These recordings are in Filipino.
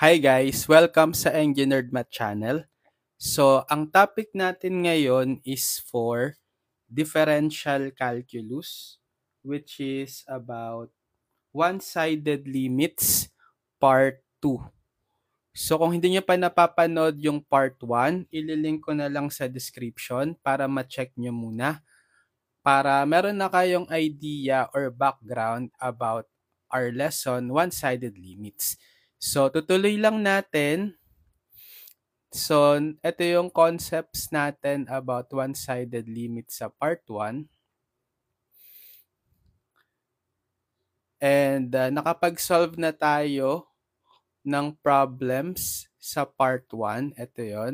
Hi guys! Welcome sa Engineered Math Channel. So, ang topic natin ngayon is for differential calculus, which is about one-sided limits, part 2. So, kung hindi nyo pa napapanood yung part 1, ililink ko na lang sa description para ma-check nyo muna para meron na kayong idea or background about our lesson, one-sided limits. So, tutuloy lang natin. So, ito yung concepts natin about one-sided limit sa part 1. And nakapag-solve na tayo ng problems sa part 1. Ito yon.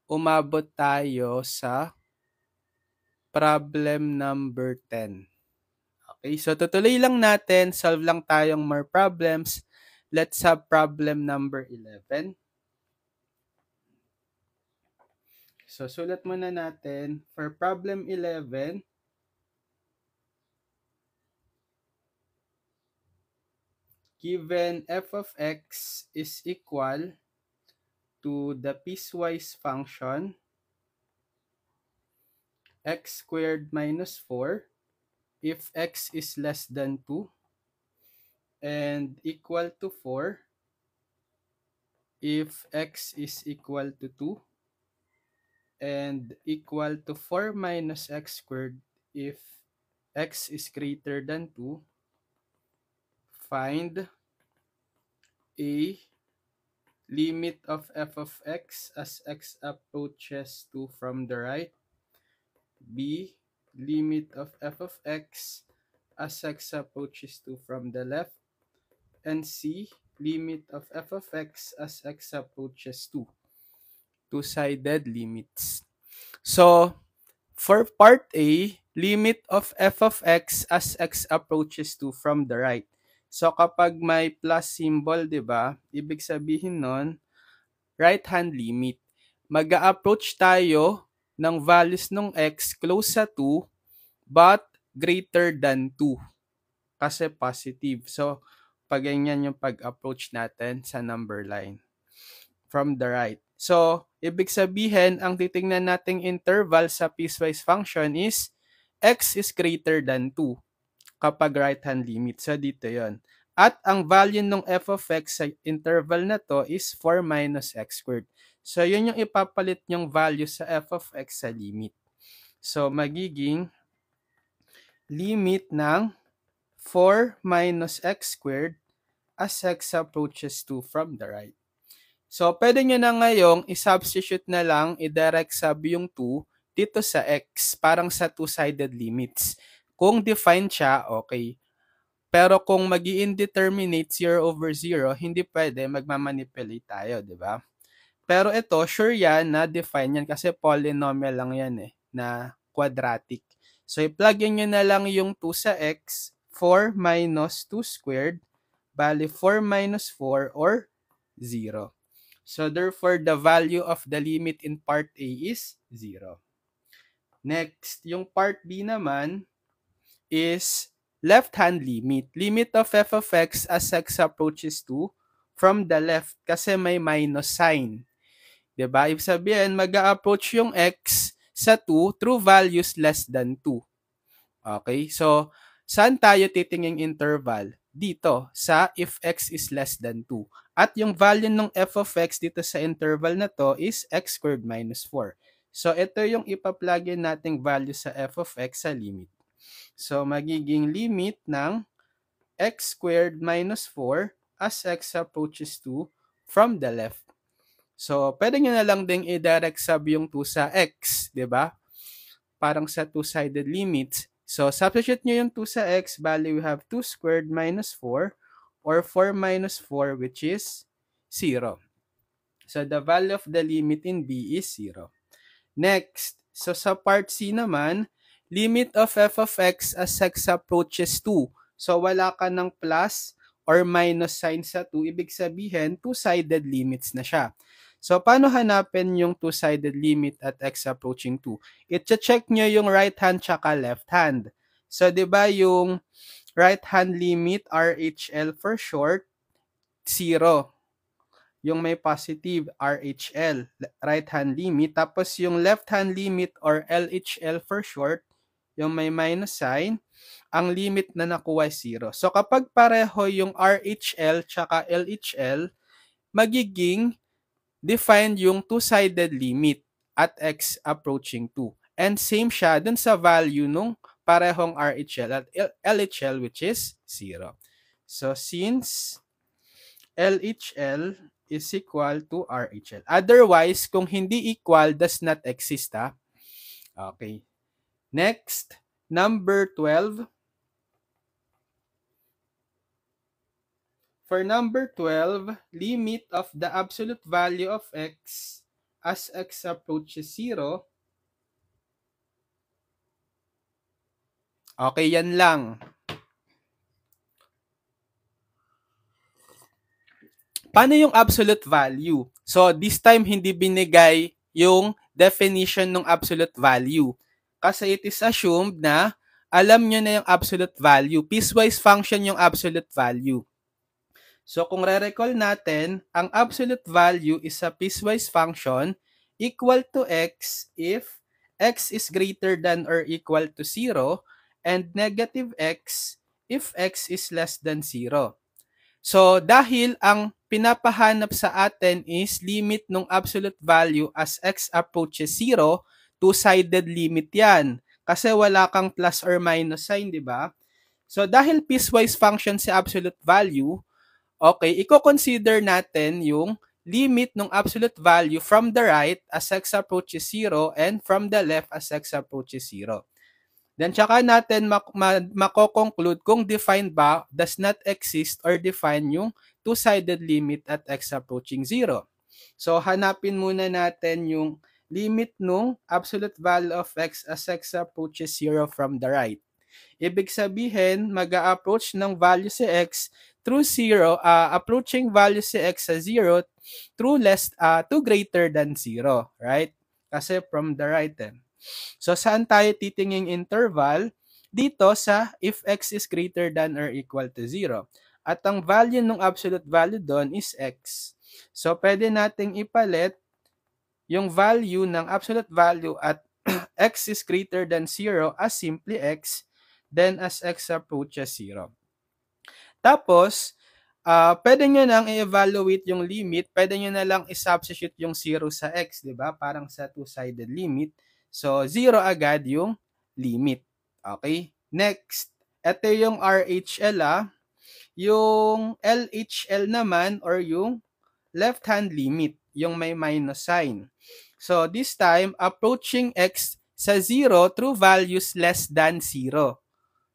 Umabot tayo sa problem number 10. Okay, so tutuloy lang natin. Solve lang tayong more problems. Let's have problem number 11. So, sulat muna natin. For problem 11, given f of x is equal to the piecewise function x squared minus 4 if x is less than 2 and equal to 4 if x is equal to 2 and equal to 4 minus x squared if x is greater than 2, find a limit of f of x as x approaches 2 from the right, b limit of f of x as x approaches 2 from the left, and c limit of f of x as x approaches 2. Two-sided limits. So, for part A, limit of f of x as x approaches 2 from the right. So, kapag may plus symbol, di ba, ibig sabihin nun, right-hand limit. Mag-a-approach tayo ng values ng x close sa 2 but greater than 2 kasi positive. So, pag ganyan yung pag-approach natin sa number line from the right. So, ibig sabihin, ang titingnan nating interval sa piecewise function is x is greater than 2 kapag right-hand limit. So, dito yon. At ang value ng f of x sa interval na to is 4 minus x squared. So, yun yung ipapalit yung value sa f of x sa limit. So, magiging limit ng 4 minus x squared as x approaches 2 from the right. So, pwede nyo na ngayong i-substitute na lang, i-direct sub yung 2 dito sa x, parang sa two-sided limits. Kung defined siya, okay. Pero kung mag-i-indeterminate 0 over 0, hindi pwede, magmamanipulate tayo, di ba? Pero ito, sure yan na define yan kasi polynomial lang yan na quadratic. So, i-plug nyo na lang yung 2 sa x, 4 minus 2 squared, bali 4 minus 4 or 0. So, therefore, the value of the limit in part A is 0. Next, yung part B naman is left-hand limit. Limit of f of x as x approaches 2 from the left kasi may minus sign. Diba? Ibig sabihin, mag-a-approach yung x sa 2 through values less than 2. Okay? So, saan tayo titingin interval? Dito, sa if x is less than 2. At yung value ng f of x dito sa interval na to is x squared minus 4. So, ito yung ipa-plug in nating value sa f of x sa limit. So, magiging limit ng x squared minus 4 as x approaches 2 from the left. So, pwede nyo na lang ding i-direct sub yung 2 sa x, di ba? Parang sa two-sided limits. So, substitute nyo yung 2 sa x, bali we have 2 squared minus 4 or 4 minus 4 which is 0. So, the value of the limit in B is 0. Next, so sa part C naman, limit of f of x as x approaches 2. So, wala ka ng plus or minus sign sa 2. Ibig sabihin, two-sided limits na siya. So, paano hanapin yung two-sided limit at x approaching 2? I-check nyo yung right hand tsaka left hand. So, di ba yung right hand limit, RHL for short, 0. yung may positive RHL, right-hand limit. Tapos yung left-hand limit or LHL for short, yung may minus sign, ang limit na nakuha ay 0. So kapag pareho yung RHL tsaka LHL, magiging defined yung two-sided limit at x approaching 2. And same siya dun sa value nung parehong RHL at LHL which is 0. So since LHL is equal to RHL. Otherwise, kung hindi equal, does not exist. Okay. Next, number 12. For number 12, limit of the absolute value of x as x approaches 0. Okay, yan lang. Paano yung absolute value? So, this time, hindi binigay yung definition ng absolute value. Kasi it is assumed na alam nyo na yung absolute value. Piecewise function yung absolute value. So, kung re-recall natin, ang absolute value is a piecewise function equal to x if x is greater than or equal to 0 and negative x if x is less than 0. So, dahil ang pinapahanap sa atin is limit ng absolute value as x approaches 0, two-sided limit yan. Kasi wala kang plus or minus sign, di ba? So, dahil piecewise function si absolute value, okay, i-consider natin yung limit ng absolute value from the right as x approaches 0 and from the left as x approaches 0. Then, tsaka natin mako-conclude kung defined ba, does not exist, or define yung two-sided limit at x approaching 0. So, hanapin muna natin yung limit nung absolute value of x as x approaches 0 from the right. Ibig sabihin, mag-a-approach ng value si x through 0, approaching value si x sa 0 through to greater than 0, right? Kasi from the right. So, saan tayo titingin interval? Dito sa if x is greater than or equal to 0. At ang value ng absolute value doon is x. So, pwede nating ipalit yung value ng absolute value at x is greater than 0 as simply x, then as x approaches 0. Tapos, pwede nyo nang i-evaluate yung limit, pwede nyo na lang i-substitute yung 0 sa x, di ba? Parang sa two-sided limit. So, 0 agad yung limit. Okay? Next, ito yung RHL. Yung LHL naman or yung left-hand limit, yung may minus sign. So, this time, approaching x sa 0 through values less than 0.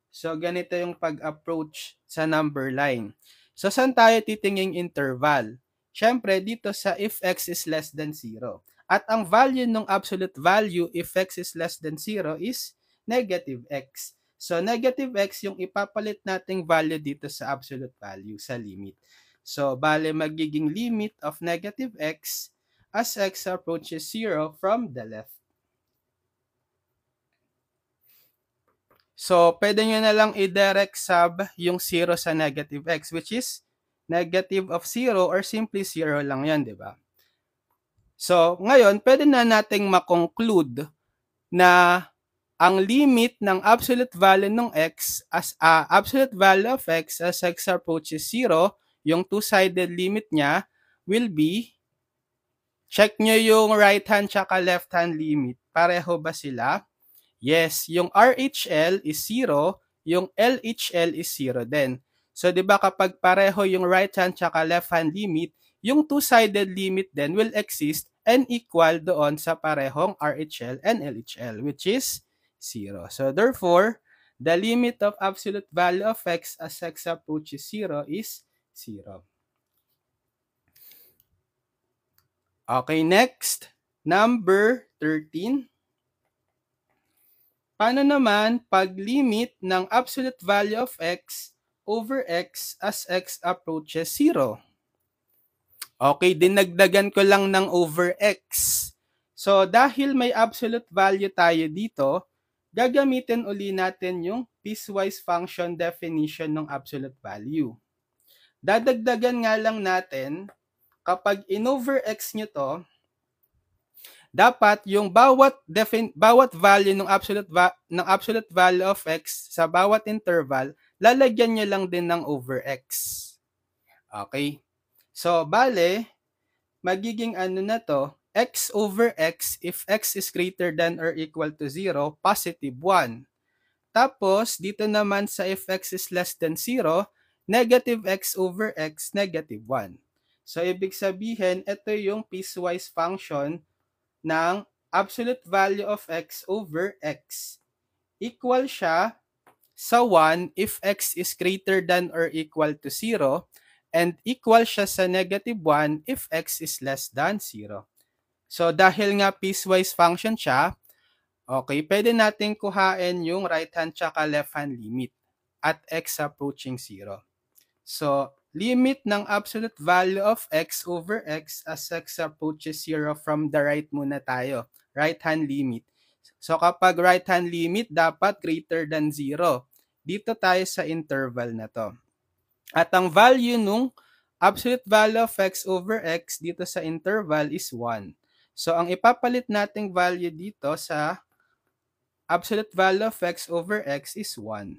So, ganito yung pag-approach sa number line. So, saan tayo titingin interval? Siyempre, dito sa if x is less than 0. At ang value ng absolute value if x is less than 0 is negative x. So, negative x yung ipapalit nating value dito sa absolute value, sa limit. So, bale magiging limit of negative x as x approaches 0 from the left. So, pwede nyo na lang i-direct sub yung 0 sa negative x, which is negative of 0 or simply 0 lang yan, di ba? So, ngayon, pwede na nating makonclude na ang limit ng absolute value ng x as absolute value of x as x approaches 0, yung two-sided limit niya will be, check nyo yung right hand tsaka left hand limit. Pareho ba sila? Yes, yung RHL is 0, yung LHL is 0 din. So, di ba kapag pareho yung right hand tsaka left hand limit, yung two-sided limit then will exist and equal doon sa parehong RHL and LHL, which is 0. So, therefore, the limit of absolute value of x as x approaches 0 is 0. Okay, next, number 13. Paano naman pag limit ng absolute value of x over x as x approaches 0? Okay, dinagdagan ko lang ng over x. So, dahil may absolute value tayo dito, gagamitin uli natin yung piecewise function definition ng absolute value. Dadagdagan nga lang natin kapag in-over x nyo to, dapat yung bawat value ng absolute value of x sa bawat interval, lalagyan nyo lang din ng over x. Okay? So, bale, magiging ano na to, x over x, if x is greater than or equal to 0, positive 1. Tapos, dito naman sa if x is less than 0, negative x over x, negative 1. So, ibig sabihin, ito yung piecewise function ng absolute value of x over x. Equal siya sa 1 if x is greater than or equal to 0, and equal siya sa negative 1 if x is less than 0. So, dahil nga piecewise function siya, okay, pwede natin kuhain yung right hand tsaka left hand limit at x approaching 0. So, limit ng absolute value of x over x as x approaches 0 from the right muna tayo. Right hand limit. So, kapag right hand limit, dapat greater than 0. Dito tayo sa interval na to. At ang value nung absolute value of x over x dito sa interval is 1. So, ang ipapalit nating value dito sa absolute value of x over x is 1.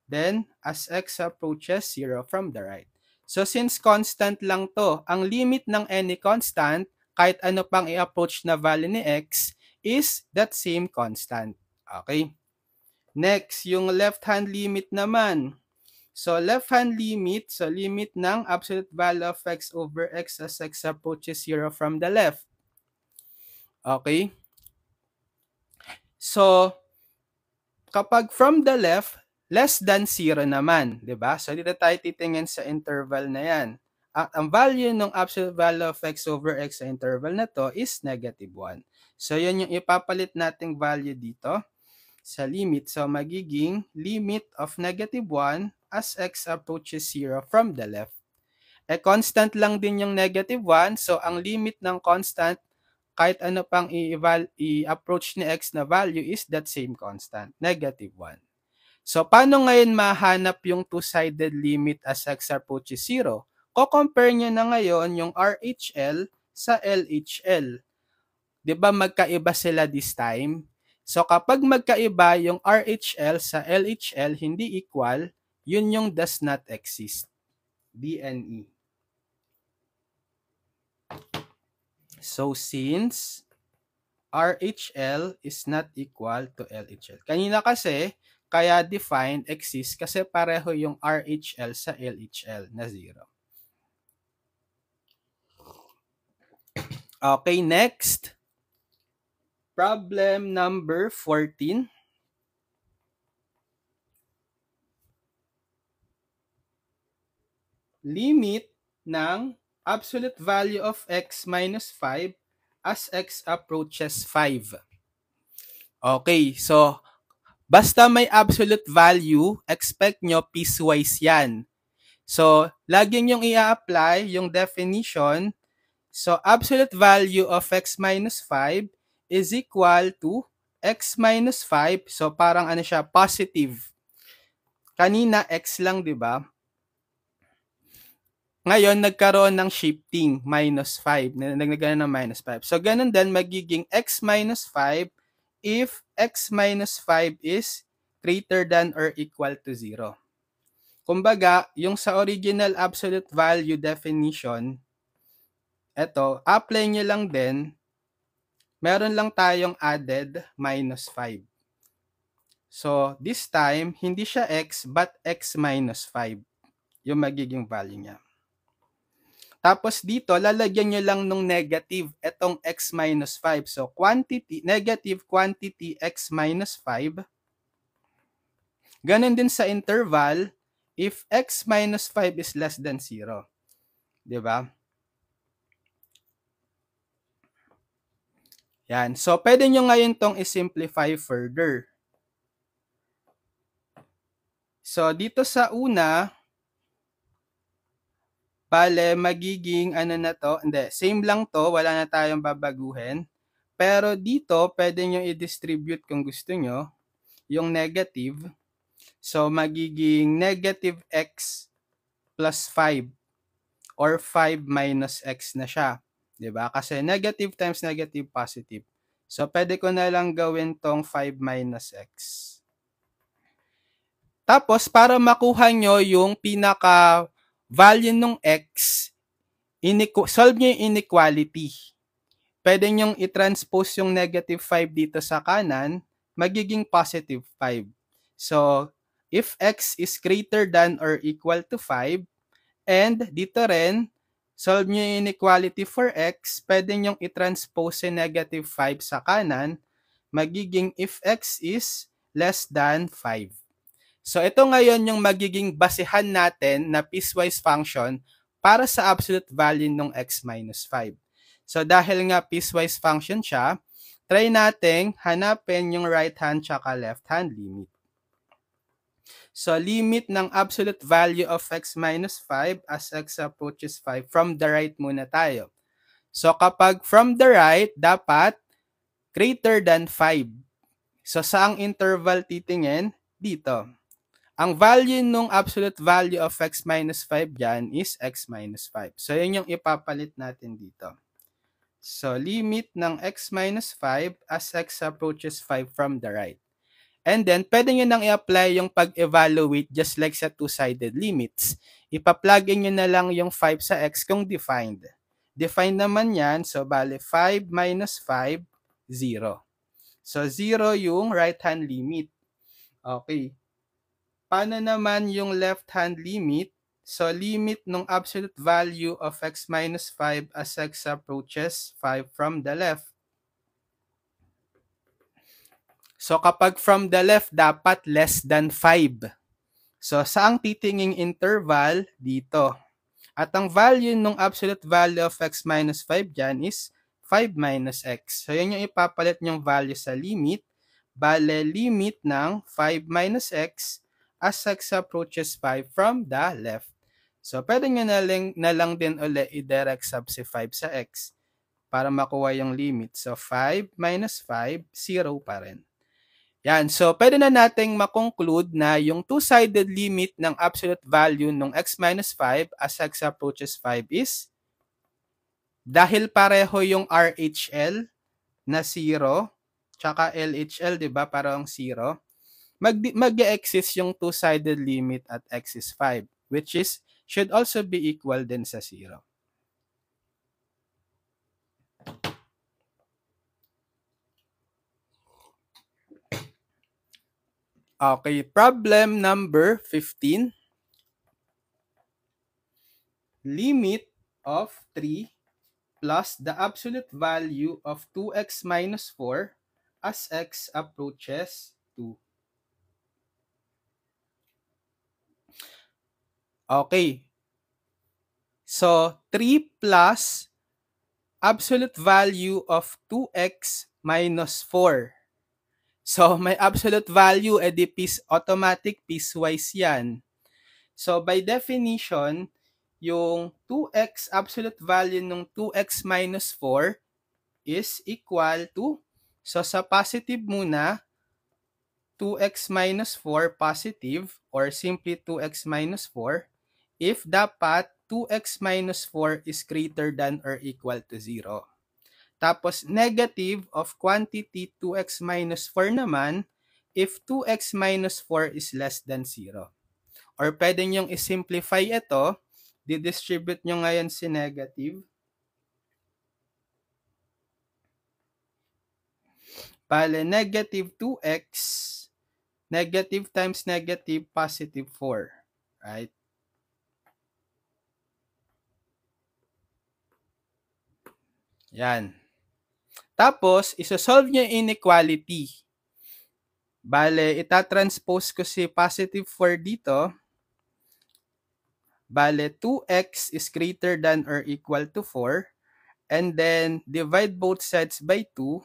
Then, as x approaches 0 from the right. So, since constant lang to, ang limit ng any constant, kahit ano pang i-approach na value ni x, is that same constant. Okay? Next, yung left-hand limit naman. So, left-hand limit, so limit ng absolute value of x over x as x approaches 0 from the left. Okay? So, kapag from the left, less than 0 naman, di ba? So, dito tayo titingin sa interval na yan. Ang value ng absolute value of x over x sa interval na to is negative 1. So, yun yung ipapalit nating value dito sa limit. So, magiging limit of negative 1 as x approaches 0 from the left. Constant lang din yung negative 1. So, ang limit ng constant, kahit ano pang i-approach ni x na value is that same constant, negative 1. So, paano ngayon mahanap yung two-sided limit as x approaches 0? Ko-compare nyo na ngayon yung RHL sa LHL. Diba magkaiba sila this time? So, kapag magkaiba yung RHL sa LHL hindi equal, yun yung does not exist. DNE. So, since RHL is not equal to LHL. Kanina kasi, kaya defined exists kasi pareho yung RHL sa LHL na 0. Okay, next. Problem number 14. Limit ng absolute value of x minus 5 as x approaches 5. Okay, so basta may absolute value, expect nyo piecewise yan. So, lagi nyong i-apply yung definition. So, absolute value of x minus 5 is equal to x minus 5. So, parang ano siya, positive. Kanina, x lang, di ba? Ngayon, nagkaroon ng shifting, minus 5. Nagkaroon ng minus 5. So, ganun din, magiging x minus 5 if x minus 5 is greater than or equal to 0. Kumbaga, yung sa original absolute value definition, eto, apply nyo lang din, meron lang tayong added minus 5. So, this time, hindi siya x, but x minus 5 yung magiging value niya. Tapos dito, lalagyan nyo lang nung negative, etong x minus 5. So, quantity, negative quantity x minus 5. Ganon din sa interval, if x minus 5 is less than 0. Diba? Yan. So, pwede nyo ngayon tong i-simplify further. So, dito sa una, bale, magiging ano na to, hindi, same lang to, wala na tayong babaguhin. Pero dito, pwede nyo i-distribute kung gusto nyo, yung negative. So, magiging negative x plus 5 or 5 minus x na siya. 'Di ba? Kasi negative times negative, positive. So, pwede ko na lang gawin tong 5 minus x. Tapos, para makuha nyo yung pinaka-value ng x, solve nyo yung inequality. Pwede nyong i-transpose yung negative 5 dito sa kanan, magiging positive 5. So, if x is greater than or equal to 5, and dito rin, solve nyo yung inequality for x, pwede nyong i-transpose yung negative 5 sa kanan, magiging if x is less than 5. So ito ngayon yung magiging basehan natin na piecewise function para sa absolute value ng x minus 5. So dahil nga piecewise function siya, try nating hanapin yung right hand tsaka left hand limit. So limit ng absolute value of x minus 5 as x approaches 5, from the right muna tayo. So kapag from the right, dapat greater than 5. So saang interval titingin? Dito. Ang value nung absolute value of x minus 5 dyan is x minus 5. So, yun yung ipapalit natin dito. So, limit ng x minus 5 as x approaches 5 from the right. And then, pwede nyo nang i-apply yung pag-evaluate just like sa two-sided limits. Ipa-plug in nyo na lang yung 5 sa x kung defined. Defined naman yan, so bale 5 minus 5, 0. So, 0 yung right-hand limit. Okay. Paano naman yung left-hand limit? So, limit ng absolute value of x minus 5 as x approaches 5 from the left. So, kapag from the left, dapat less than 5. So, saang titinging interval? Dito. At ang value ng absolute value of x minus 5 dyan is 5 minus x. So, yun yung ipapalit yung value sa limit. Bale, limit ng 5 minus x as x approaches 5 from the left. So, pwede nyo na lang din ulit i-direct sub si 5 sa x para makuha yung limit. So, 5 minus 5, 0 pa rin. Yan. So, pwede na nating makonclude na yung two-sided limit ng absolute value ng x minus 5 as x approaches 5 is, dahil pareho yung RHL na 0, tsaka LHL, di ba, parang 0, mag-exist yung two-sided limit at x is 5, which is should also be equal din sa 0. Okay, problem number 15. Limit of 3 plus the absolute value of 2x minus 4 as x approaches 2. Okay. So, 3 plus absolute value of 2x minus 4. So, may absolute value, edi automatic piecewise yan. So, by definition, yung 2x absolute value ng 2x minus 4 is equal to, so sa positive muna, 2x minus 4 positive, or simply 2x minus 4, if dapat 2x minus 4 is greater than or equal to 0. Tapos negative of quantity 2x minus 4 naman, if 2x minus 4 is less than 0. Or pwede nyong i-simplify ito, di-distribute nyo ngayon si negative. Bale, negative 2x, negative times negative, positive 4. Right? Yan. Tapos, isosolve nyo yung inequality. Bale, itatranspose ko si positive 4 dito. Bale, 2x is greater than or equal to 4. And then, divide both sides by 2.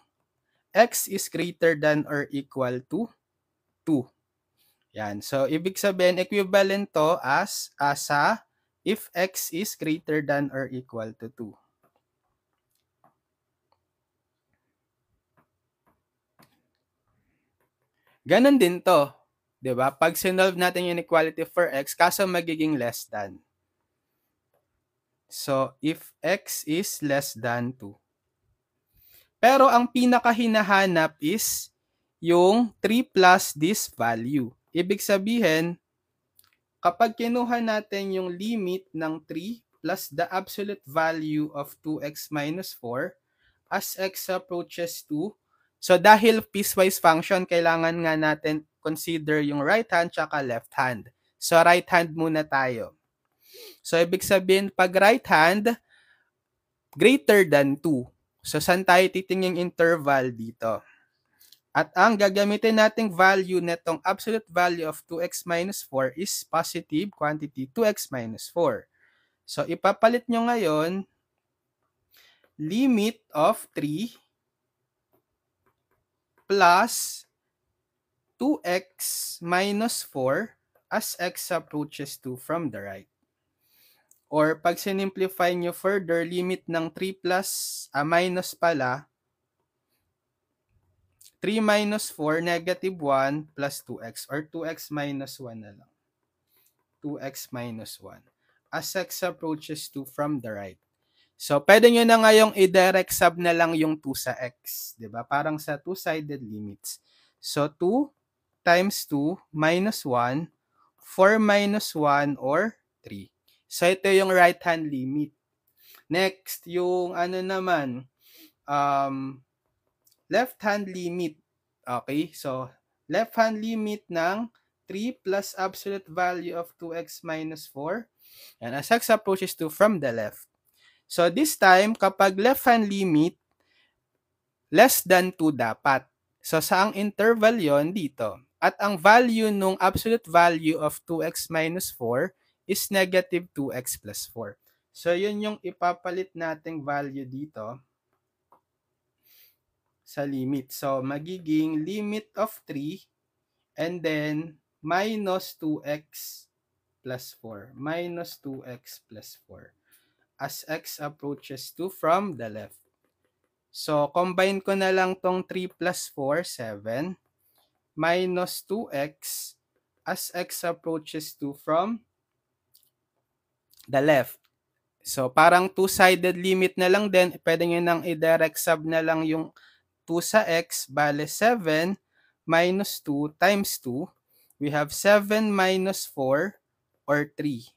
X is greater than or equal to 2. Yan. So, ibig sabihin, equivalent to as asa if x is greater than or equal to 2. Ganon din to. 'Di ba? Pag sinolve natin yung inequality for x, kaso magiging less than. So, if x is less than 2. Pero ang pinakahinahanap is yung 3 plus this value. Ibig sabihin, kapag kinuha natin yung limit ng 3 plus the absolute value of 2x minus 4 as x approaches 2, so dahil piecewise function, kailangan nga natin consider yung right hand tsaka left hand. So right hand muna tayo. So ibig sabihin, pag right hand, greater than 2. So, saan tayo titingin yung interval dito? At ang gagamitin nating value netong absolute value of 2x minus 4 is positive quantity 2x minus 4. So, ipapalit nyo ngayon limit of 3 plus 2x minus 4 as x approaches 2 from the right. Or pag sinimplify nyo further, limit ng 3 plus, minus pala, 3 minus 4, negative 1 plus 2x or 2x minus 1 na lang. 2x minus 1 as x approaches 2 from the right. So, pwede nyo na ngayong i-direct sub na lang yung 2 sa x. Diba? Parang sa two-sided limits. So, 2 times 2 minus 1, 4 minus 1 or 3. So, ito yung right-hand limit. Next, yung ano naman, left-hand limit. Okay, so left-hand limit ng 3 plus absolute value of 2x minus 4. And as x approaches 2 from the left. So this time, kapag left-hand limit, less than 2 dapat. So saang interval yon dito? At ang value nung absolute value of 2x minus 4 is negative 2x plus 4. So yun yung ipapalit nating value dito sa limit. So, magiging limit of 3 and then minus 2x plus 4. Minus 2x plus 4 as x approaches 2 from the left. So, combine ko na lang tong 3 plus 4, 7, minus 2x as x approaches 2 from the left. So, parang two-sided limit na lang din. Pwede nyo nang i-direct sub na lang yung 2 sa x, bale 7 minus 2 times 2. We have 7 minus 4 or 3.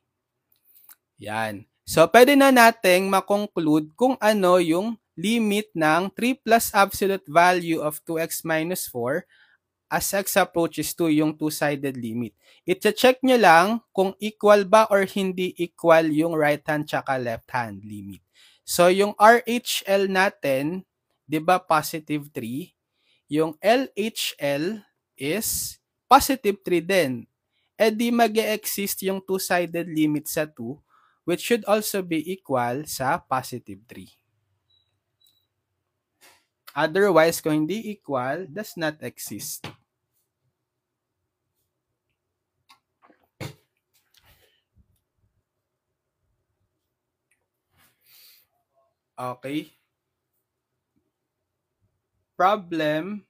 Yan. So, pwede na nating makonclude kung ano yung limit ng 3 plus absolute value of 2x minus 4 as x approaches 2 yung two-sided limit. I-check nyo lang kung equal ba or hindi equal yung right hand tsaka left hand limit. So, yung RHL natin, di ba positive 3? Yung LHL is positive 3 din. E di mag-e-exist yung two-sided limit sa 2, which should also be equal sa positive 3. Otherwise, kung hindi equal, does not exist. Okay. Problem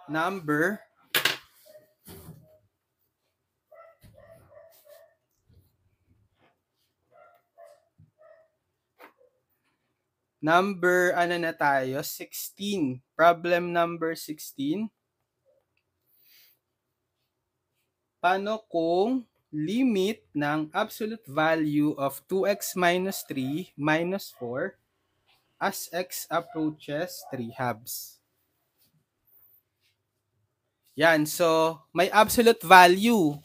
number ano na tayo? 16. Problem number 16. Paano kung limit ng absolute value of 2x minus 3 minus 4 as x approaches 3 halves? Yan, so may absolute value.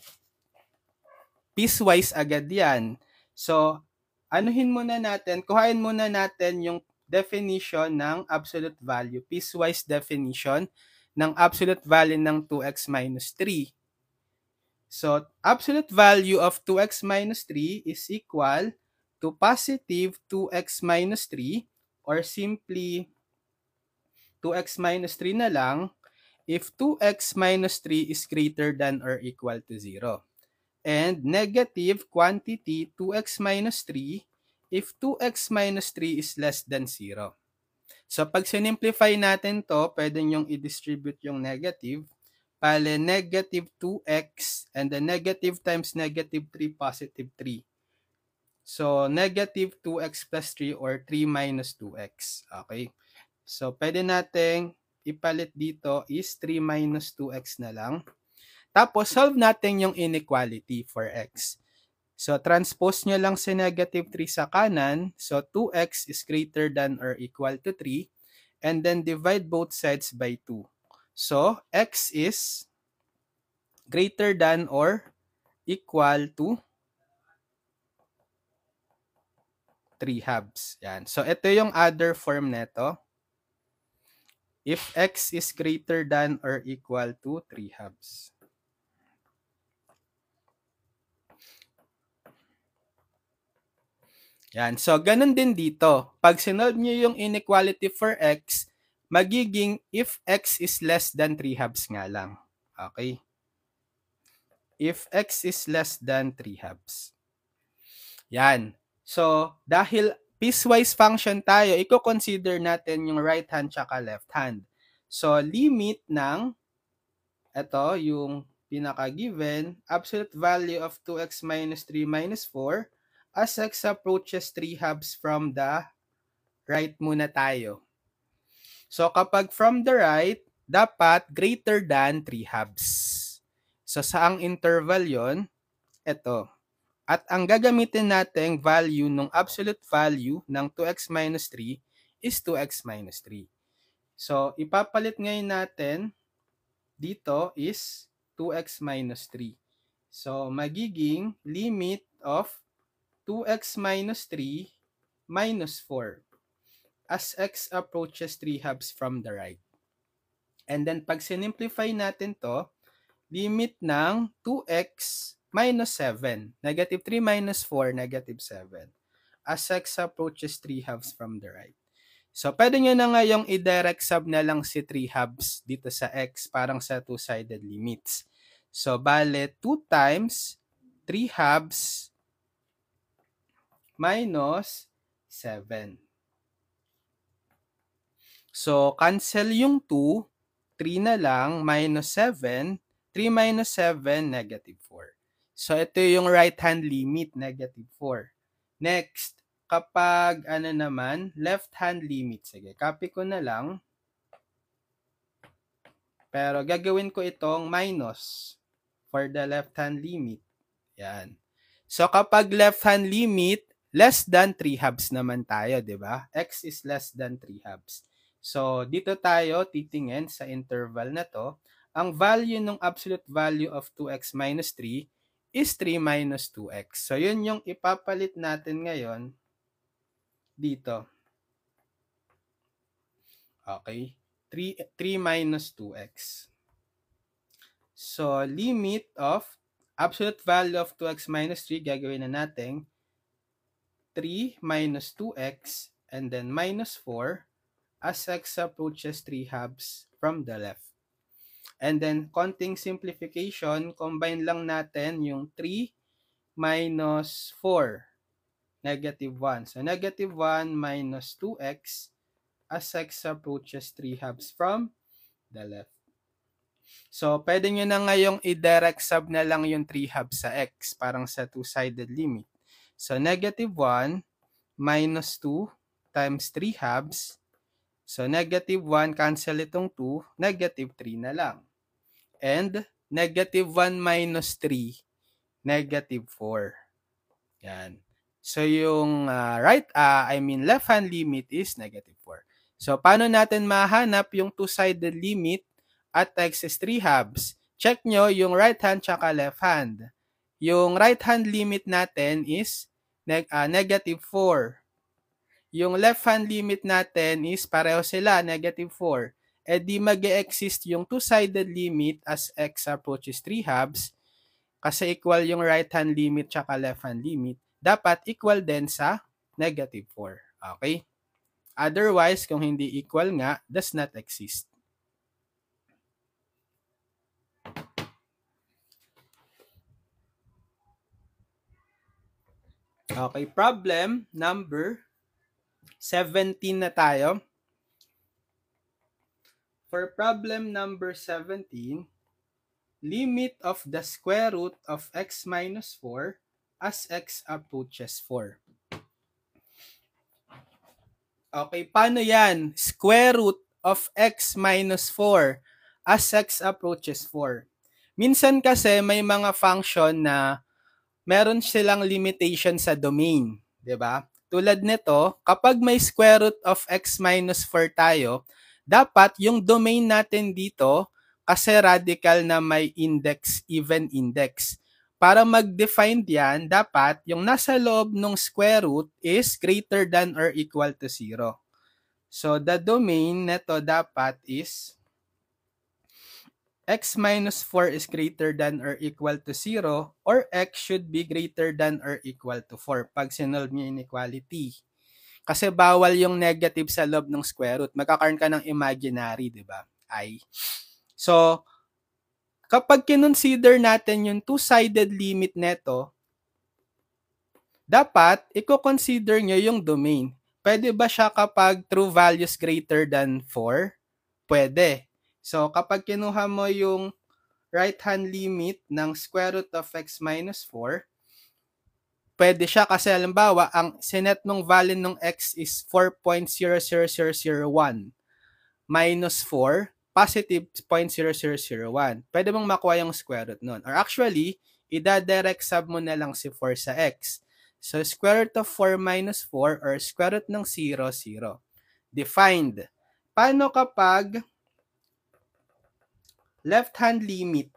Piecewise agad yan. So, kuhain muna natin yung definition ng absolute value. Piecewise definition ng absolute value ng 2x minus 3. So, absolute value of 2x minus 3 is equal to positive 2x minus 3 or simply 2x minus 3 na lang if 2x minus 3 is greater than or equal to 0. And negative quantity 2x minus 3 if 2x minus 3 is less than 0. So, pag sinimplify natin to, pwede nyong i-distribute yung negative. Pale, negative 2x and the negative times negative 3, positive 3. So, negative 2x plus 3 or 3 minus 2x. Okay? So, pwede nating ipalit dito is 3 minus 2x na lang. Tapos, solve natin yung inequality for x. So, transpose nyo lang si negative 3 sa kanan. So, 2x is greater than or equal to 3. And then, divide both sides by 2. So, x is greater than or equal to 3/2. Yan. So, ito yung other form neto. If x is greater than or equal to 3/2. Yan. So, ganun din dito. Pag sinolve nyo yung inequality for x, magiging if x is less than 3/2 nga lang. Okay? If x is less than 3/2. Yan. So, dahil piecewise function tayo, i-consider natin yung right hand tsaka left hand. So, limit ng ito, yung pinaka-given, absolute value of 2x minus 3 minus 4 as x approaches 3/2 from the right muna tayo. So, kapag from the right, dapat greater than 3/2. So, saang interval yon? Ito. At ang gagamitin nating value ng absolute value ng 2x minus 3 is 2x minus 3. So, ipapalit ngayon natin dito is 2x minus 3. So, magiging limit of 2x minus 3 minus 4 as x approaches 3/2 from the right. And then, pag sinimplify natin to, limit ng 2x minus 7. Negative 3 minus 4, negative 7. As x approaches 3/2 from the right. So, pwede nyo na ngayong i-direct sub na lang si 3/2 dito sa x, parang sa two-sided limits. So, bale, 2 times 3/2 minus 7. So, cancel yung 2, 3 na lang, minus 7, 3 minus 7, negative 4. So, ito yung right-hand limit, negative 4. Next, kapag left-hand limit. Sige, copy ko na lang. Pero gagawin ko itong minus for the left-hand limit. Yan. So, kapag left-hand limit, less than 3/2 naman tayo, di ba? X is less than 3/2. So, dito tayo titingin sa interval na to. Ang value ng absolute value of 2x minus 3 is 3 minus 2x. So, yun yung ipapalit natin ngayon dito. Okay? 3 minus 2x. So, limit of absolute value of 2x minus 3, gagawin na natin 3 minus 2x and then minus 4 as x approaches 3/2 from the left. And then, konting simplification, combine lang natin yung 3 minus 4, negative 1. So, negative 1 minus 2x as x approaches 3/2 from the left. So, pwede nyo na ngayong i-direct sub na lang yung 3/2 sa x, parang sa two-sided limit. So, negative 1 minus 2 times 3/2. So, negative 1, cancel itong 2, negative 3 na lang. And, negative 1 minus 3, negative 4. Yan. So, yung left-hand limit is negative 4. So, paano natin mahanap yung two-sided limit at x is 3/2? Check nyo yung right hand tsaka left hand. Yung right hand limit natin is negative 4. Yung left hand limit natin is pareho sila, negative 4. E di mag-e-exist yung two-sided limit as x approaches 3/2 kasi equal yung right hand limit tsaka left hand limit. Dapat equal din sa negative 4. Okay? Otherwise, kung hindi equal nga, does not exist. Okay, problem number 17 na tayo. For problem number 17, limit of the square root of x minus 4 as x approaches 4. Okay, paano yan? Square root of x minus 4 as x approaches 4. Minsan kasi may mga function na meron silang limitation sa domain, 'di ba? Tulad nito, kapag may square root of x minus 4 tayo, dapat yung domain natin dito kasi radical na may index, even index. Para mag-define yan, dapat yung nasa loob ng square root is greater than or equal to 0. So, the domain neto dapat is x minus 4 is greater than or equal to 0 or x should be greater than or equal to 4 pag sinolve niyo inequality. Kasi bawal yung negative sa loob ng square root. Magkakaroon ka ng imaginary, di ba? I. So, kapag kinonsider natin yung two-sided limit neto, dapat i-consider nyo yung domain. Pwede ba siya kapag true values greater than 4? Pwede. So, kapag kinuha mo yung right-hand limit ng square root of x minus 4, pwede siya kasi halimbawa, ang sinet ng value ng x is 4.00001 minus 4, positive 0.0001. Pwede mong makuha yung square root nun. Or actually, ida-direct sub mo na lang si 4 sa x. So, square root of 4 minus 4 or square root ng 0, 0. Defined. Paano kapag left-hand limit?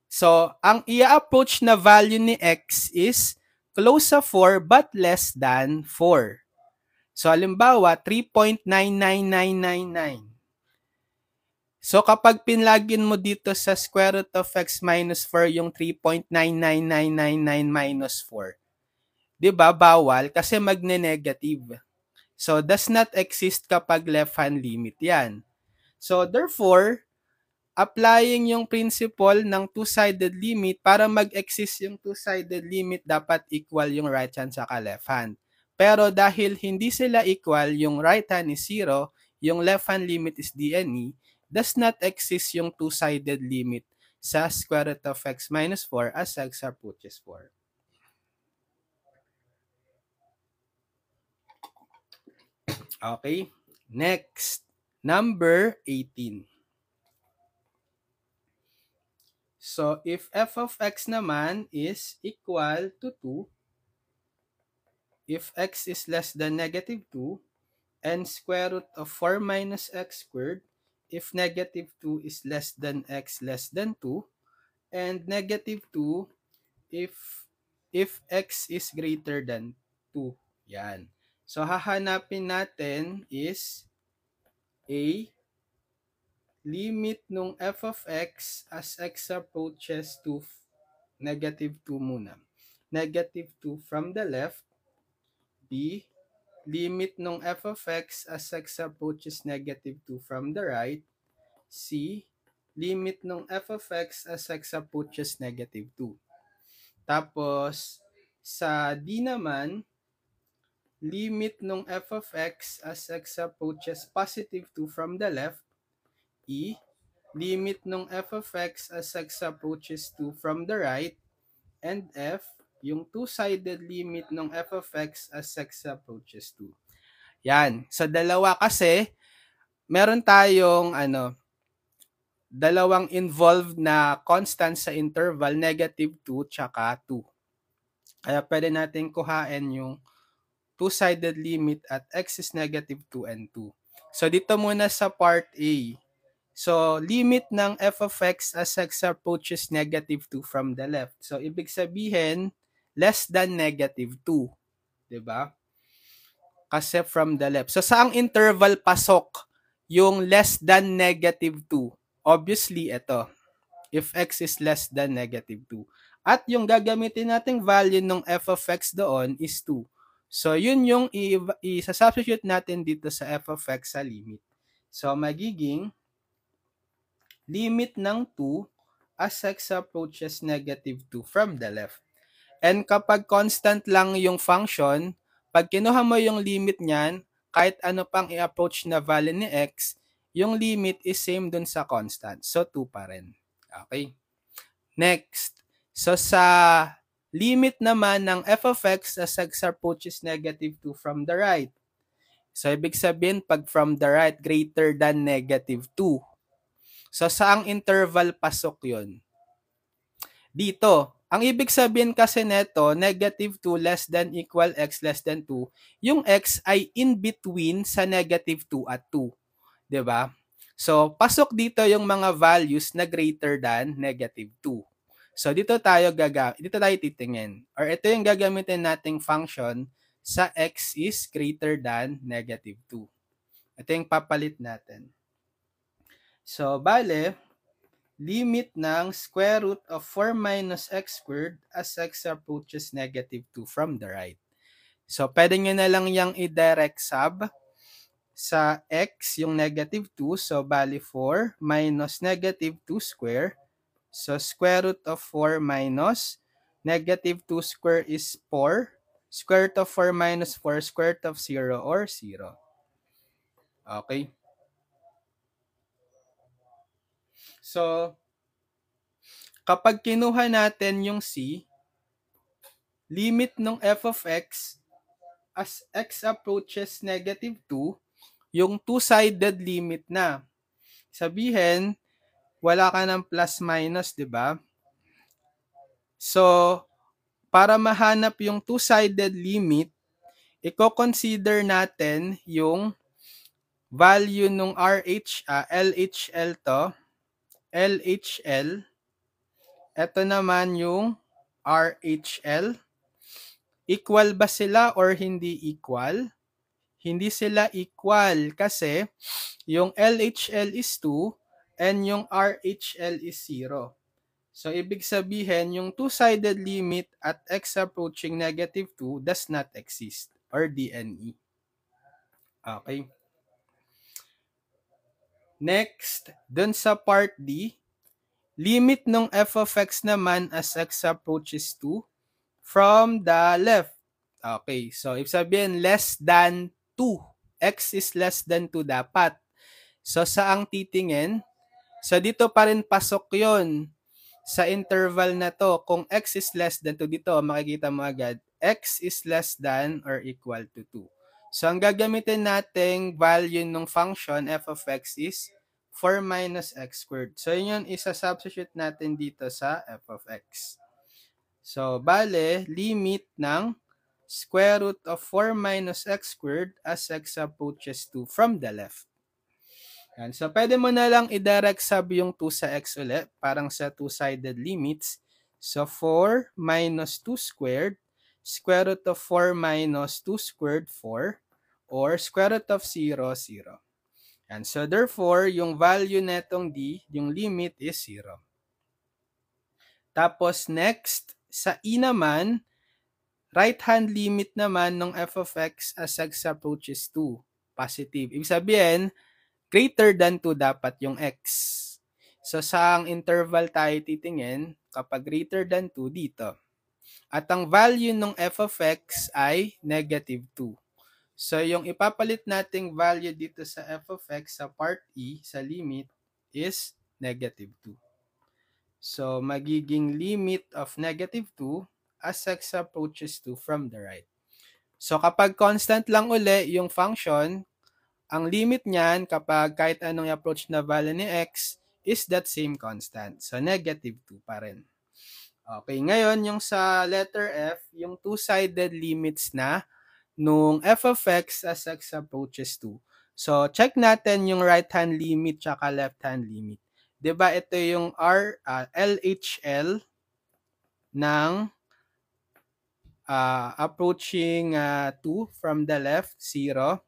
So, ang i-approach na value ni x is close sa 4 but less than 4. So, halimbawa, 3.99999. So, kapag pinlagin mo dito sa square root of x minus 4 yung 3.99999 minus 4, di ba, bawal kasi magne-negative. So, does not exist kapag left-hand limit yan. So, therefore, applying yung principle ng two-sided limit, para mag-exist yung two-sided limit, dapat equal yung right hand saka left hand. Pero dahil hindi sila equal, yung right hand is 0, yung left hand limit is dne, does not exist yung two-sided limit sa square root of x minus 4 as x approaches 4. Okay, next, number 18. So, if f of x naman is equal to 2, if x is less than negative 2, and square root of 4 minus x squared, if negative 2 is less than x less than 2, and negative 2 if x is greater than 2. Yan. So, hahanapin natin is a limit nung f of x as x approaches to negative 2 muna. Negative 2 from the left. B, limit nung f of x as x approaches negative 2 from the right. C, limit nung f of x as x approaches negative 2. Tapos, sa D naman, limit nung f of x as x approaches positive 2 from the left. E, limit nung f of x as x approaches 2 from the right. And F, yung two-sided limit ng f of x as x approaches 2. Yan. Sa dalawa kasi, meron tayong dalawang involved na constant sa interval, negative 2 tsaka 2. Kaya pwede natin kuhain yung two-sided limit at x is negative 2 and 2. So dito muna sa part A. So limit ng f of x as x approaches negative 2 from the left. So ibig sabihin, less than negative 2. Diba? Kasi from the left. So saang interval pasok yung less than negative 2? Obviously, ito. If x is less than negative 2. At yung gagamitin nating value ng f of x doon is 2. So yun yung i-substitute natin dito sa f of x sa limit. So magiging limit ng 2 as x approaches negative 2 from the left. And kapag constant lang yung function, pag kinuha mo yung limit niyan, kahit ano pang i-approach na value ni x, yung limit is same dun sa constant. So, 2 pa rin. Okay? Next. So, sa limit naman ng f of x as x approaches negative 2 from the right. So, ibig sabihin, pag from the right, greater than negative 2. So, saang interval pasok yun? Dito. Ang ibig sabihin kasi neto, negative 2 less than equal x less than 2, yung x ay in between sa negative 2 at 2. 'Di ba? So, pasok dito yung mga values na greater than negative 2. So, dito tayo titingin. Or ito yung gagamitin nating function sa x is greater than negative 2. Ito yung papalit natin. So, bale, limit ng square root of 4 minus x squared as x approaches negative 2 from the right. So, pwede nyo na lang yung i-direct sub sa x yung negative 2. So, bali 4 minus negative 2 square. So, square root of 4 minus negative 2 square is 4. Square root of 4 minus 4, square root of 0 or 0. Okay. So, kapag kinuha natin yung c, limit ng f of x as x approaches negative 2, yung two-sided limit na. Sabihin, wala ka ng plus minus, di ba? So, para mahanap yung two-sided limit, i-consider natin yung value ng LHL to. LHL. Ito naman yung RHL. Equal ba sila or hindi equal? Hindi sila equal kasi yung LHL is 2 and yung RHL is 0. So, ibig sabihin, yung two-sided limit at x approaching negative 2 does not exist or DNE. Okay. Next, dun sa part D, limit ng f of x naman as x approaches 2 from the left. Okay, so ibig sabihin less than 2. X is less than 2 dapat. So saang titingin? So dito pa rin pasok yon sa interval na to. Kung x is less than 2 dito, makikita mo agad, x is less than or equal to 2. So ang gagamitin nating value ng function f of x is 4 minus x squared. So yun isa-substitute natin dito sa f of x. So bale, limit ng square root of 4 minus x squared as x approaches 2 from the left. Yan. So, pwede mo na lang i-direct sub yung 2 sa x ulit, parang sa two-sided limits. So, 4 minus 2 squared, square root of 4 minus 2 squared, 4, or square root of 0, 0. Yan. So, therefore, yung value netong d, yung limit is 0. Tapos, next, sa e naman, right-hand limit naman ng f of x as x approaches 2. Positive. Ibig sabihin, greater than 2 dapat yung x. So, saang interval tayo titingin? Kapag greater than 2, dito. At ang value ng f of x ay negative 2. So, yung ipapalit nating value dito sa f of x sa part E, sa limit, is negative 2. So, magiging limit of negative 2 as x approaches 2 from the right. So, kapag constant lang uli yung function, ang limit niyan kapag kahit anong approach na value ni x is that same constant. So, negative 2 pa rin. Okay, ngayon yung sa letter F, yung two-sided limits na nung f of x as x approaches 2. So, check natin yung right-hand limit tsaka left-hand limit. Diba ito yung LHL ng approaching 2 from the left, 0.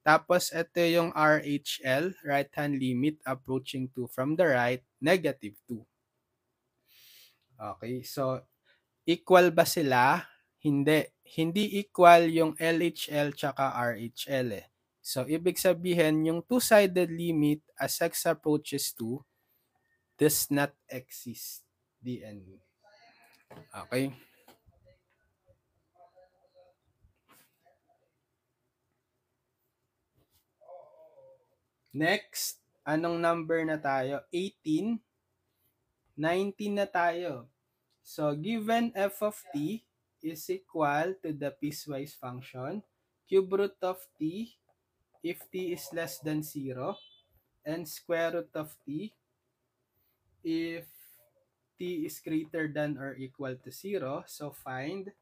Tapos, ito yung RHL, right-hand limit, approaching 2 from the right, negative 2. Okay, so, equal ba sila? Hindi. Hindi equal yung LHL tsaka RHL eh. So, ibig sabihin, yung two-sided limit as x approaches 2 does not exist. The end. Okay. Next, anong number na tayo? 18. 19 na tayo. So, given f of t is equal to the piecewise function, cube root of t if t is less than 0, and square root of t if t is greater than or equal to 0. So, find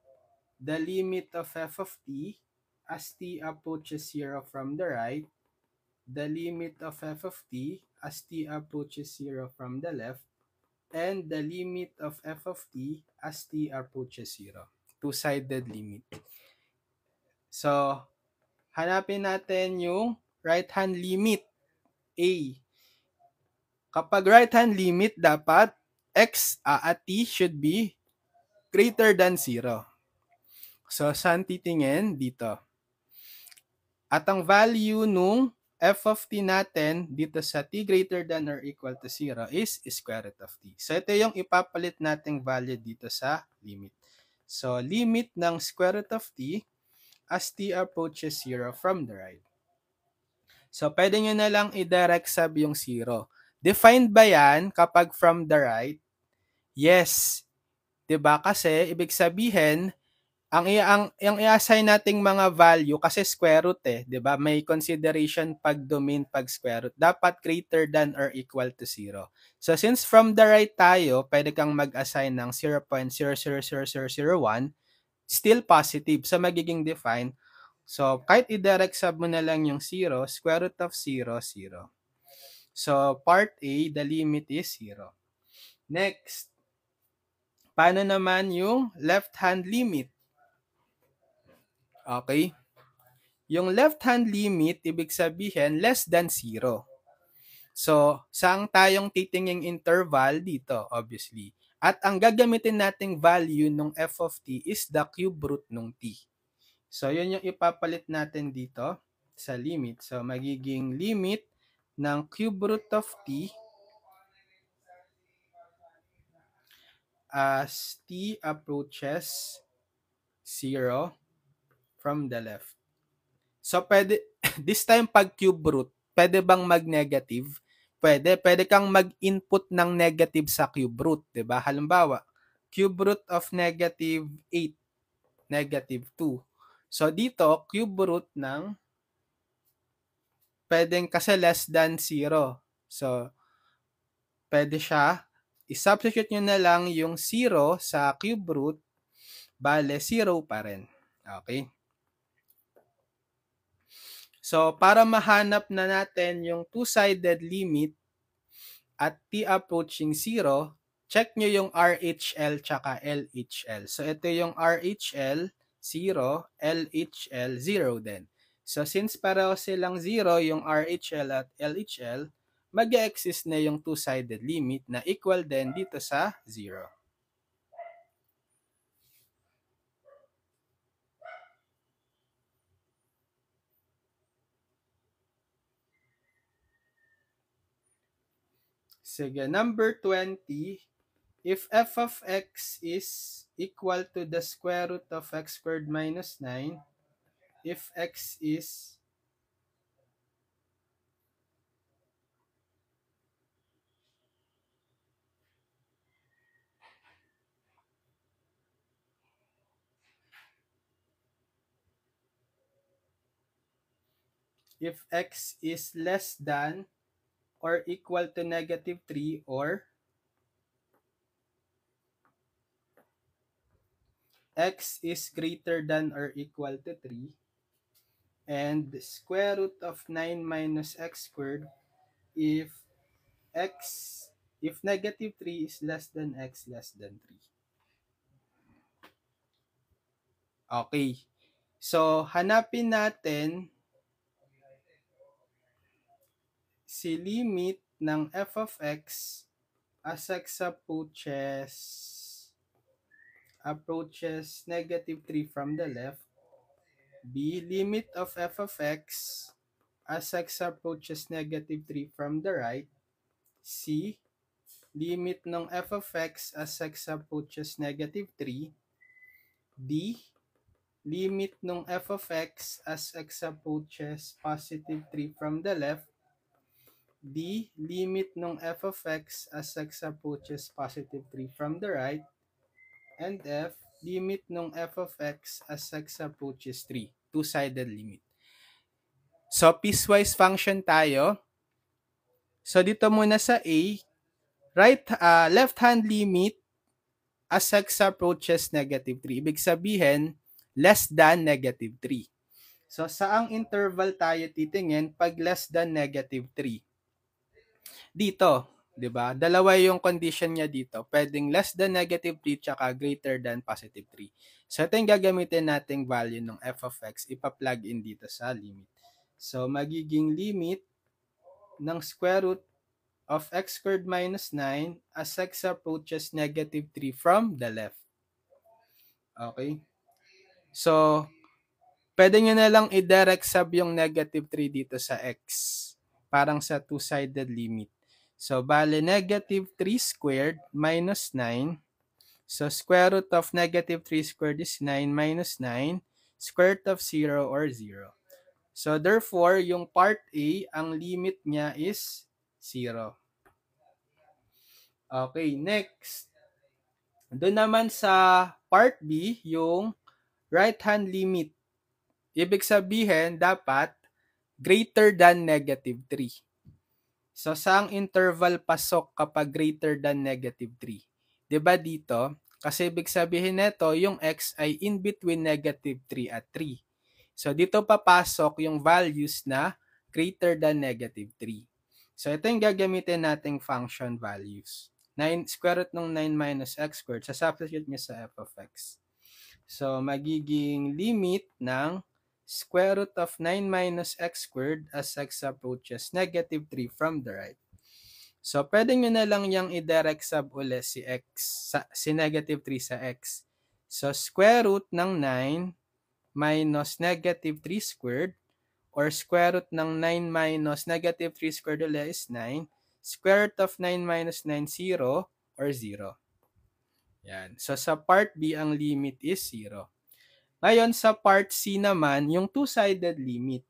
the limit of f of t as t approaches 0 from the right, the limit of f of t as t approaches 0 from the left, and the limit of f of t as t approaches 0. Two-sided limit. So, hanapin natin yung right-hand limit, a. Kapag right-hand limit, dapat x at t should be greater than 0. So, saan titingin? Dito. At ang value nung f of t natin dito sa t greater than or equal to 0 is square root of t. So, ito yung ipapalit nating value dito sa limit. So, limit ng square root of t as t approaches 0 from the right. So, pwede nyo na lang i-direct sub yung 0. Defined ba yan kapag from the right? Yes. 'Di ba? Kasi, ibig sabihin, ang i-assign nating mga value kasi square root 'di ba? May consideration pag domain pag square root. Dapat greater than or equal to 0. So since from the right tayo, pwede kang mag-assign ng 0.000001, still positive. So magiging define. So kahit i-direct sub mo na lang yung 0, square root of 0, 0. So part A, the limit is 0. Next, paano naman yung left-hand limit? Okay? Yung left-hand limit, ibig sabihin, less than 0. So, saan tayong titinging interval dito, obviously. At ang gagamitin nating value ng f of t is the cube root ng t. So, yun yung ipapalit natin dito sa limit. So, magiging limit ng cube root of t as t approaches 0 from the left. So, pwede, this time pag cube root, pwede bang mag-negative? Pwede. Pwede kang mag-input ng negative sa cube root, 'di ba? Halimbawa, cube root of negative 8, negative 2. So, dito, cube root ng pwedeng kasi less than 0. So, pwede siya, i-substitute nyo na lang yung 0 sa cube root, bale 0 pa rin. Okay? So, para mahanap na natin yung two-sided limit at t approaching 0, check nyo yung RHL tsaka LHL. So, ito yung RHL 0, LHL 0 din. So, since pareho silang 0, yung RHL at LHL, mag-exist na yung two-sided limit na equal din dito sa 0. Sige, number 20, if f of x is equal to the square root of x squared minus 9, if x is less than or equal to negative 3, or x is greater than or equal to 3, and square root of 9 minus x squared if negative 3 is less than x less than 3. Okay. So, hanapin natin si limit ng f of x as x approaches negative 3 from the left. B, limit of f of x as x approaches negative 3 from the right. C, limit ng f of x as x approaches negative 3. D, limit ng f of x as x approaches positive 3 from the left. D, limit ng f of x as x approaches positive 3 from the right. and f, limit ng f of x as x approaches 3. Two-sided limit. So, piecewise function tayo. So, dito muna sa A, left-hand limit as x approaches negative 3. Ibig sabihin, less than negative 3. So, saang interval tayo titingin pag less than negative 3? Dito, 'di ba? Dalawa yung condition niya dito. Pwedeng less than negative 3 tsaka greater than positive 3. So, ito yung gagamitin nating value ng f of x. Ipa-plug in dito sa limit. So, magiging limit ng square root of x squared minus 9 as x approaches negative 3 from the left. Okay? So, pwede nyo na lang i-direct sub yung negative 3 dito sa x. Parang sa two-sided limit. So, bale, negative 3 squared minus 9. So, square root of negative 3 squared is 9 minus 9. Square root of 0 or 0. So, therefore, yung part A, ang limit niya is 0. Okay, next. Doon naman sa part B, yung right-hand limit. Ibig sabihin, dapat greater than negative 3. So, saang interval pasok kapag greater than negative 3? Diba dito? Kasi ibig sabihin nito, yung x ay in between negative 3 at 3. So, dito papasok yung values na greater than negative 3. So, ito yung gagamitin nating function values. Square root ng 9 minus x squared, substitute nyo sa f of x. So, magiging limit ng square root of 9 minus x squared as x approaches negative 3 from the right. So, pwede nyo na lang yung i-direct sub ulit si negative 3 sa x. So, square root ng 9 minus negative 3 squared or square root ng 9 minus negative 3 squared ulit is 9. Square root of 9 minus 9, 0 or 0. Yan. So, sa part B, ang limit is 0. Ngayon, sa part C naman, yung two-sided limit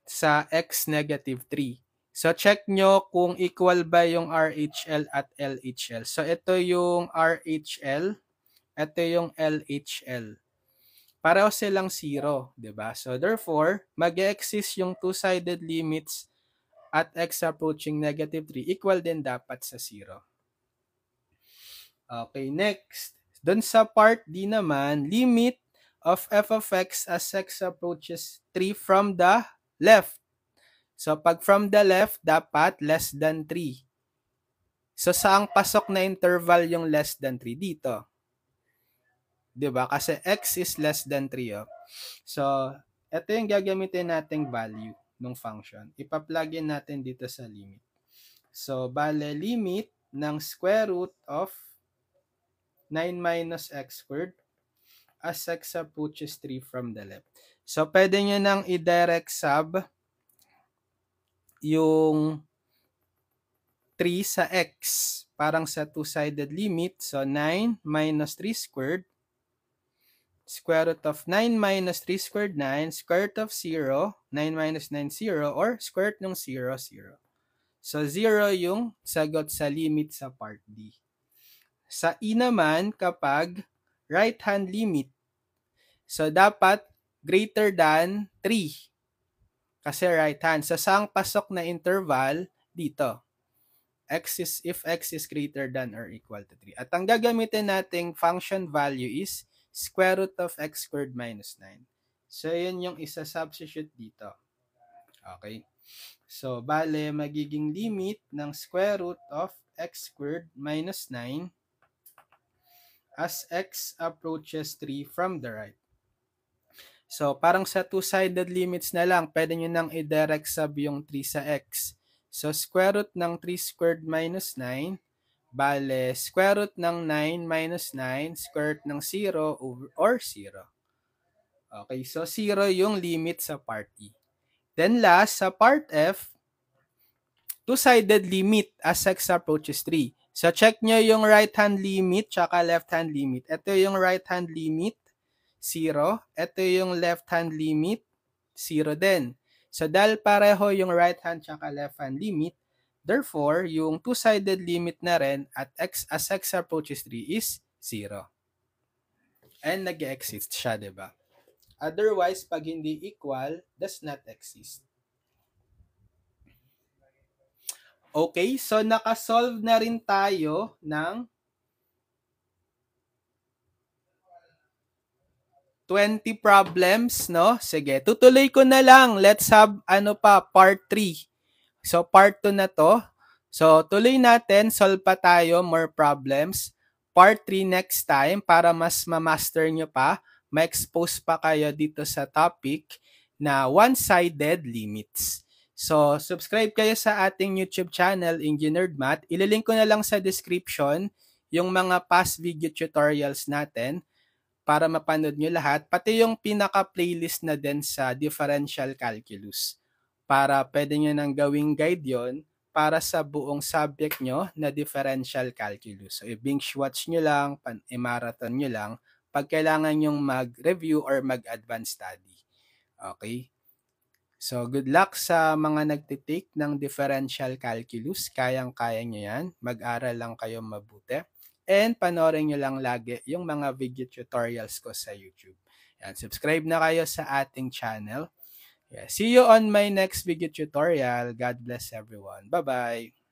sa x negative 3. So, check nyo kung equal ba yung RHL at LHL. So, ito yung RHL, ito yung LHL. Pareho silang 0, diba? So, therefore, mag-exist yung two-sided limits at x approaching negative 3, equal din dapat sa 0. Okay, next. Doon sa part D naman, limit of f of x as x approaches 3 from the left. So, pag from the left, dapat less than 3. So, saang pasok na interval yung less than 3? Dito. Diba? Kasi x is less than 3. Oh. So, ito yung gagamitin nating value ng function. Ipa-plug in natin dito sa limit. So, bale, limit ng square root of 9 minus x squared as x approaches 3 from the left. So, pwede nyo nang i-direct sub yung 3 sa x. Parang sa two-sided limit. So, 9 minus 3 squared. Square root of 9 minus 3 squared, 9. Square root of 0. 9 minus 9, 0. Or square root ng 0, 0. So, 0 yung sagot sa limit sa part D. Sa E naman, kapag right-hand limit. So, dapat greater than 3. Kasi right-hand. So, saang pasok na interval dito? If x is greater than or equal to 3. At ang gagamitin nating function value is square root of x squared minus 9. So, yun yung isa-substitute dito. Okay. So, bale, magiging limit ng square root of x squared minus 9 as x approaches 3 from the right. So, parang sa two-sided limits na lang, pwede nyo nang i-direct sub yung 3 sa x. So, square root ng 3 squared minus 9, bale, square root ng 9 minus 9, square root ng 0 or 0. Okay, so 0 yung limit sa part E. Then last, sa part F, two-sided limit as x approaches 3. So, check nyo yung right-hand limit tsaka left-hand limit. Ito yung right-hand limit, 0. Ito yung left-hand limit, 0 din. So, dahil pareho yung right-hand tsaka left-hand limit, therefore, yung two-sided limit na rin at as x approaches 3 is 0. and nag-exist siya, di ba? Otherwise, pag hindi equal, does not exist. Okay, so nakasolve na rin tayo ng 20 problems, no? Sige, tutuloy ko na lang. Let's have, part 3. So, part 2 na to. So, tuloy natin. Solve pa tayo. More problems. Part 3 next time para mas ma-master nyo pa. Ma-expose pa kayo dito sa topic na one-sided limits. So, subscribe kayo sa ating YouTube channel, Engineered Math. Ililink ko na lang sa description yung mga past video tutorials natin para mapanood nyo lahat, pati yung pinaka-playlist na din sa differential calculus. Para pwede nyo nang gawing guide yon para sa buong subject nyo na differential calculus. So, i-binge watch nyo lang, i-marathon nyo lang, pag kailangan nyong mag-review or mag-advance study. Okay? So, good luck sa mga nagtitake ng differential calculus. Kayang-kaya nyo yan. Mag-aral lang kayo mabuti. And panoorin nyo lang lagi yung mga video tutorials ko sa YouTube. Yan, subscribe na kayo sa ating channel. Yeah, see you on my next video tutorial. God bless everyone. Bye-bye.